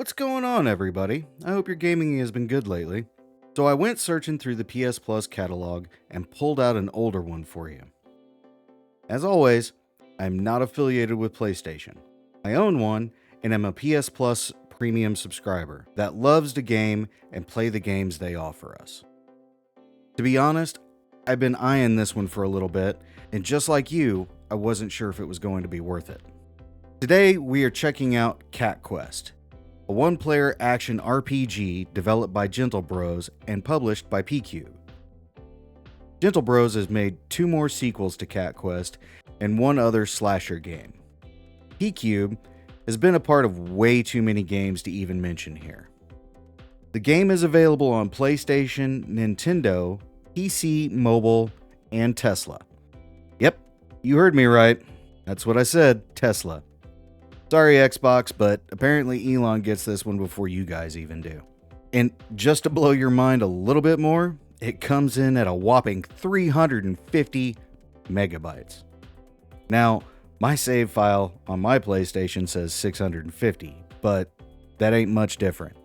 What's going on, everybody? I hope your gaming has been good lately. So I went searching through the PS Plus catalog and pulled out an older one for you. As always, I'm not affiliated with PlayStation. I own one and am a PS Plus premium subscriber that loves to game and play the games they offer us. To be honest, I've been eyeing this one for a little bit, and just like you, I wasn't sure if it was going to be worth it. Today, we are checking out Cat Quest, a one-player action RPG developed by Gentle Bros and published by P-Cube. Gentle Bros has made 2 more sequels to Cat Quest and 1 other slasher game. P-Cube has been a part of way too many games to even mention here. The game is available on PlayStation, Nintendo, PC, mobile, and Tesla. Yep, you heard me right. That's what I said, Tesla. Sorry, Xbox, but apparently Elon gets this one before you guys even do. And just to blow your mind a little bit more, it comes in at a whopping 350 megabytes. Now, my save file on my PlayStation says 650, but that ain't much different.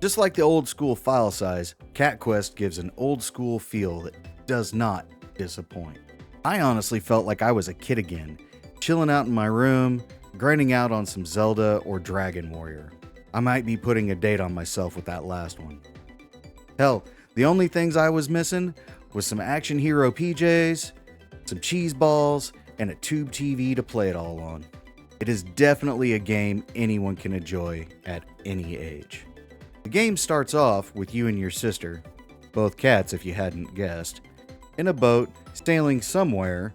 Just like the old school file size, Cat Quest gives an old school feel that does not disappoint. I honestly felt like I was a kid again, chilling out in my room, grinding out on some Zelda or Dragon Warrior. I might be putting a date on myself with that last one. Hell, the only things I was missing was some Action Hero PJs, some cheese balls, and a tube TV to play it all on. It is definitely a game anyone can enjoy at any age. The game starts off with you and your sister, both cats if you hadn't guessed, in a boat sailing somewhere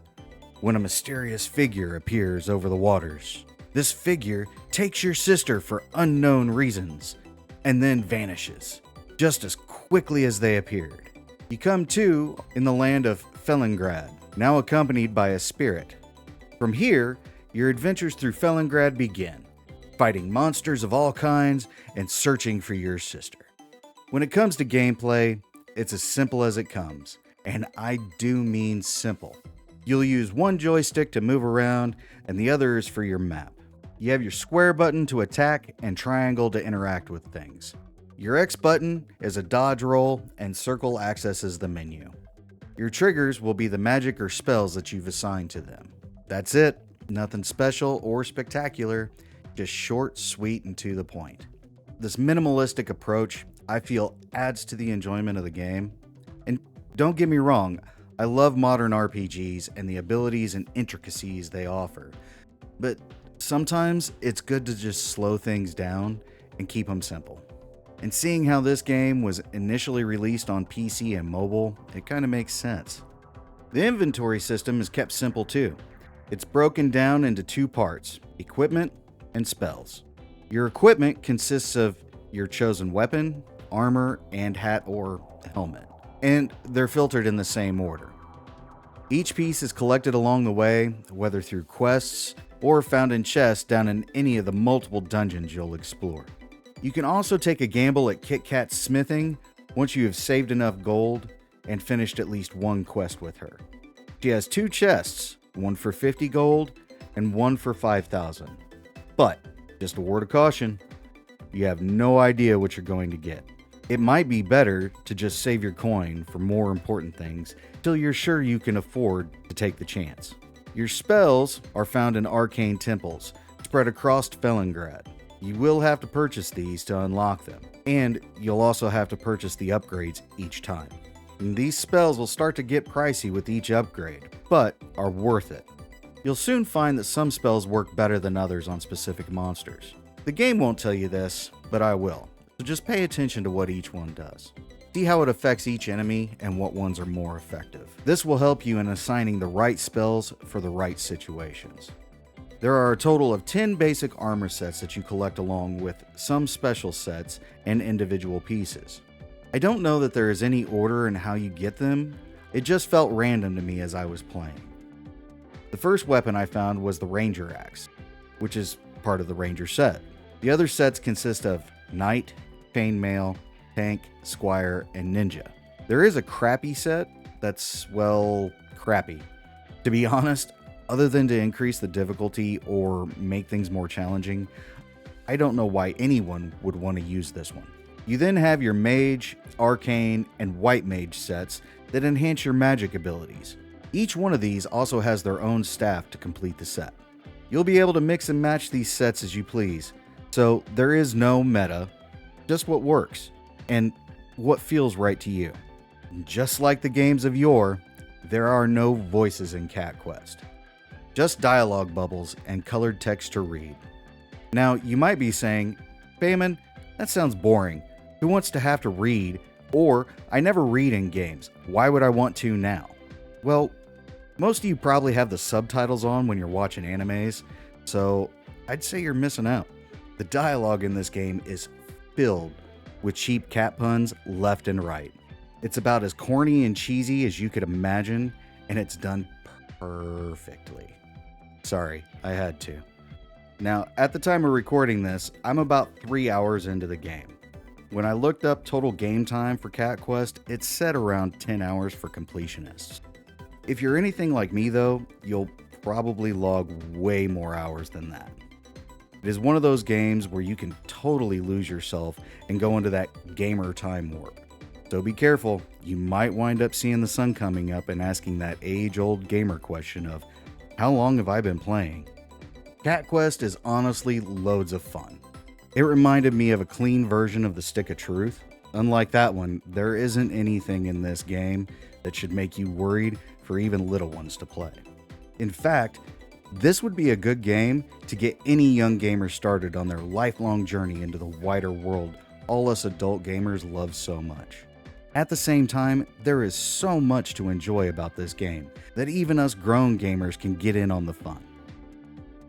when a mysterious figure appears over the waters. This figure takes your sister for unknown reasons and then vanishes, just as quickly as they appeared. You come to in the land of Felingrad, now accompanied by a spirit. From here, your adventures through Felingrad begin, fighting monsters of all kinds and searching for your sister. When it comes to gameplay, it's as simple as it comes, and I do mean simple. You'll use one joystick to move around, and the other is for your map. You have your square button to attack and triangle to interact with things. Your X button is a dodge roll, and circle accesses the menu. Your triggers will be the magic or spells that you've assigned to them. That's it. Nothing special or spectacular, just short, sweet, and to the point. This minimalistic approach, I feel, adds to the enjoyment of the game. And don't get me wrong, I love modern RPGs and the abilities and intricacies they offer, but sometimes it's good to just slow things down and keep them simple. And seeing how this game was initially released on PC and mobile, it kind of makes sense. The inventory system is kept simple too. It's broken down into 2 parts, equipment and spells. Your equipment consists of your chosen weapon, armor, and hat or helmet, and they're filtered in the same order. Each piece is collected along the way, whether through quests or found in chests down in any of the multiple dungeons you'll explore. You can also take a gamble at Kit Kat's smithing once you have saved enough gold and finished at least 1 quest with her. She has 2 chests, one for 50 gold and one for 5,000. But, just a word of caution, you have no idea what you're going to get. It might be better to just save your coin for more important things till you're sure you can afford to take the chance. Your spells are found in arcane temples spread across Felingrad. You will have to purchase these to unlock them, and you'll also have to purchase the upgrades each time. And these spells will start to get pricey with each upgrade, but are worth it. You'll soon find that some spells work better than others on specific monsters. The game won't tell you this, but I will. So just pay attention to what each one does. See how it affects each enemy and what ones are more effective. This will help you in assigning the right spells for the right situations. There are a total of 10 basic armor sets that you collect along with some special sets and individual pieces. I don't know that there is any order in how you get them, it just felt random to me as I was playing. The first weapon I found was the Ranger Axe, which is part of the Ranger set. The other sets consist of Knight, Chainmail, Tank, Squire, and Ninja. There is a crappy set that's, well, crappy. To be honest, other than to increase the difficulty or make things more challenging, I don't know why anyone would want to use this one. You then have your Mage, Arcane, and White Mage sets that enhance your magic abilities. Each one of these also has their own staff to complete the set. You'll be able to mix and match these sets as you please, so there is no meta, just what works, and what feels right to you. Just like the games of yore, there are no voices in Cat Quest. Just dialogue bubbles and colored text to read. Now, you might be saying, Famine, that sounds boring. Who wants to have to read? Or, I never read in games. Why would I want to now? Well, most of you probably have the subtitles on when you're watching animes, so I'd say you're missing out. The dialogue in this game is filled with cheap cat puns left and right. It's about as corny and cheesy as you could imagine, and it's done perfectly. Sorry, I had to. Now, at the time of recording this, I'm about 3 hours into the game. When I looked up total game time for Cat Quest, it said around 10 hours for completionists. If you're anything like me though, you'll probably log way more hours than that. It is one of those games where you can totally lose yourself and go into that gamer time warp. So be careful, you might wind up seeing the sun coming up and asking that age-old gamer question of, how long have I been playing? Cat Quest is honestly loads of fun. It reminded me of a clean version of the Stick of Truth. Unlike that one, there isn't anything in this game that should make you worried for even little ones to play. In fact, this would be a good game to get any young gamer started on their lifelong journey into the wider world all us adult gamers love so much. At the same time, there is so much to enjoy about this game that even us grown gamers can get in on the fun.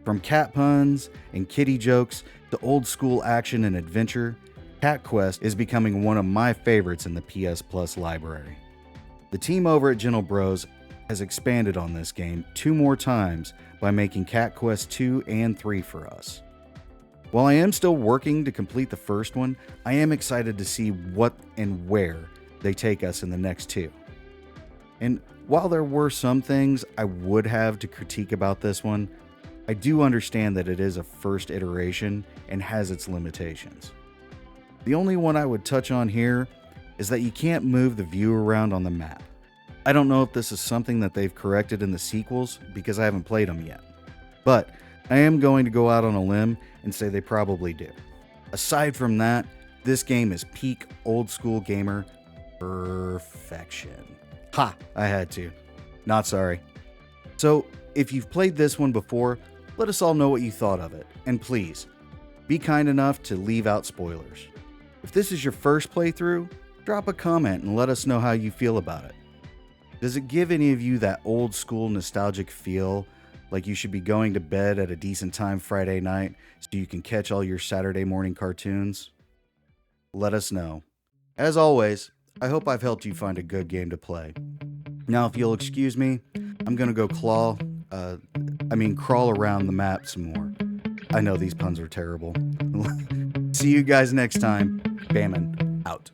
From cat puns and kitty jokes to old school action and adventure, Cat Quest is becoming one of my favorites in the PS Plus library. The team over at Gentle Bros has expanded on this game 2 more times by making Cat Quest 2 and 3 for us. While I am still working to complete the first one, I am excited to see what and where they take us in the next 2. And while there were some things I would have to critique about this one, I do understand that it is a first iteration and has its limitations. The only one I would touch on here is that you can't move the view around on the map. I don't know if this is something that they've corrected in the sequels because I haven't played them yet, but I am going to go out on a limb and say they probably do. Aside from that, this game is peak old school gamer perfection. Ha! I had to. Not sorry. So, if you've played this one before, let us all know what you thought of it, and please, be kind enough to leave out spoilers. If this is your first playthrough, drop a comment and let us know how you feel about it. Does it give any of you that old school nostalgic feel, like you should be going to bed at a decent time Friday night so you can catch all your Saturday morning cartoons? Let us know. As always, I hope I've helped you find a good game to play. Now, if you'll excuse me, I'm gonna go crawl around the map some more. I know these puns are terrible. See you guys next time. Famine out.